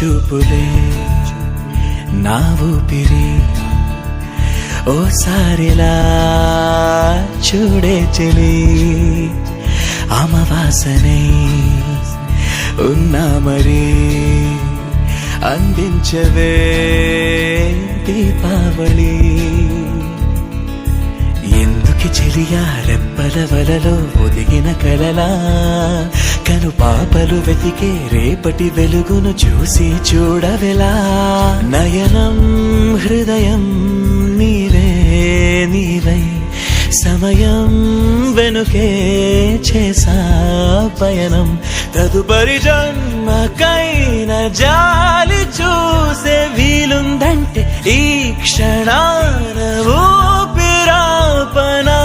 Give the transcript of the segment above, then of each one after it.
చూపులే నా ఊపిరి ఓసారిలా చూడే చెలి అమవాసనే ఉన్నా మరి అందించవే దీపావళి ఎందుకి చెలియా రెప్పల వలలో ఒదిగిన కలలా కను పాపలు వెతికే రేపటి వెలుగును చూసి చూడవెలా నయనం హృదయం నీవే నీవై సమయం వెనుకే చేసా పయనం తదుపరి జన్మకైన జాలి చూసే వీలుందంటే ఈ క్షణాన ఊపిరాపనా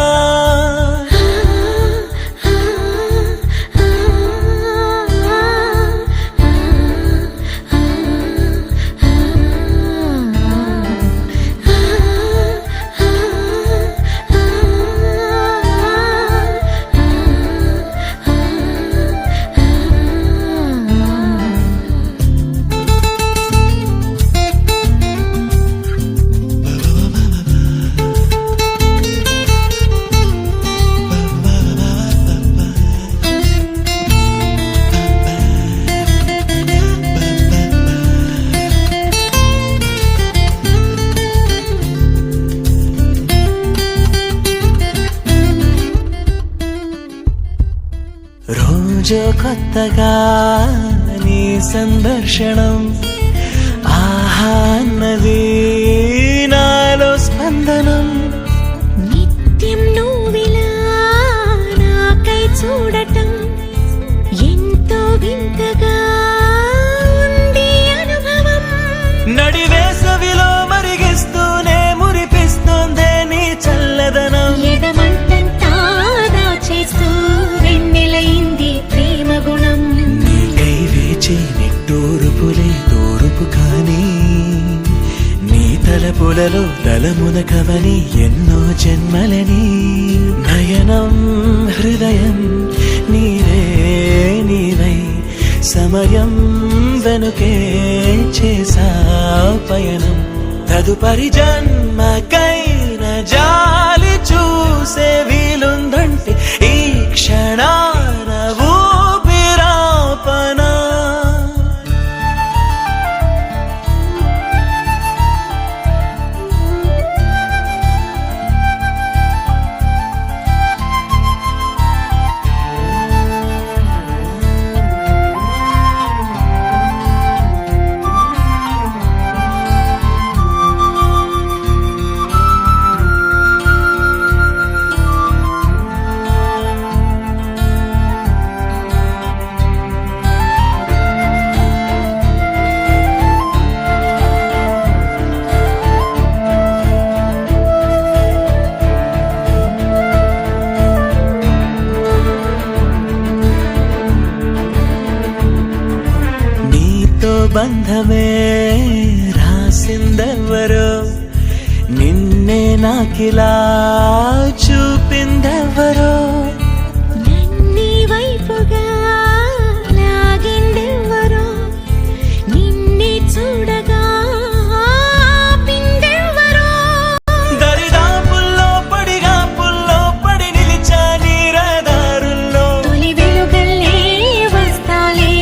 రోజు కొత్తగా నీ సందర్శనం ఆహా అన్నది నాలో స్పందనం నిత్యం నువ్విలా నాకై చూడటం ఎంతో వింతగా ఉంది అనుభవం నడివేసవిలో మరిగిస్తూనే మురిపిస్తోందే నీ చల్లదనం ఎదమంతంతా దాచేస్తూ వెన్నెలైంది ప్రేమ గుణం నీకై వేచి నిట్టూరుపులే తూరుపు కానీ నీ తలపులలో తలమున కవని ఎన్నో జన్మలని నయనం హృదయం నీవే నీవై సమయం వెనుకే చేసా పయనం తదుపరి జన్మకైన జాలి చూసే వీలుందంటే ఈ క్షణాన ఊపిరాపనా బంధమే రాసిందెవ్వరో నిన్నే నాకిలా చూపిందెవ్వరో నన్ని వైపుగా లాగిందెవ్వరో నిన్నే చూడగా ఆపిందెవ్వరో దరిదాపుల్లో పడిగాపుల్లో పడి నిలిచా నీ రహదారుల్లో తొలి వెలుగల్లే వస్తాలే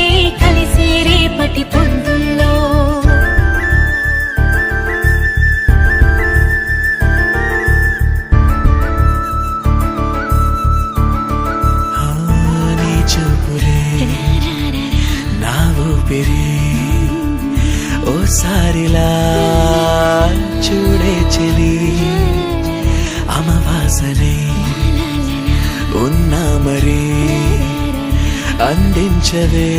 కలిసి రేపటి పొద్దుల్లో నీ చూపులే నా ఊపిరి ఓసారిలా చూడే చెలి అమవాసనే ఉన్నా మరి అందించవే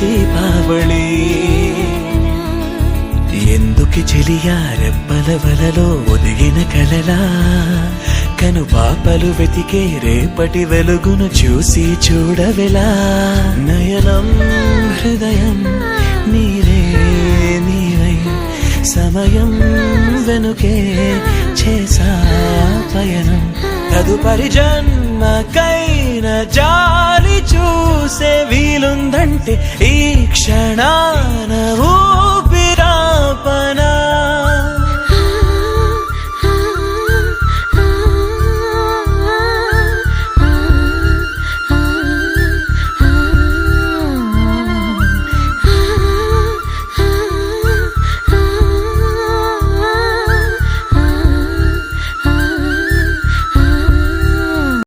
దీపావళి ఎందుకి చెలియా రెప్పల వలలో ఒదిగిన కలలా కను పాపలు వెతికే రేపటి వెలుగును చూసి చూడవెలా నయనం హృదయం నీవే నీవై సమయం వెనుకే చేసా పయనం తదుపరి జన్మకైన జాలి చూసి చూసే వీలుందంటే ఈ క్షణాన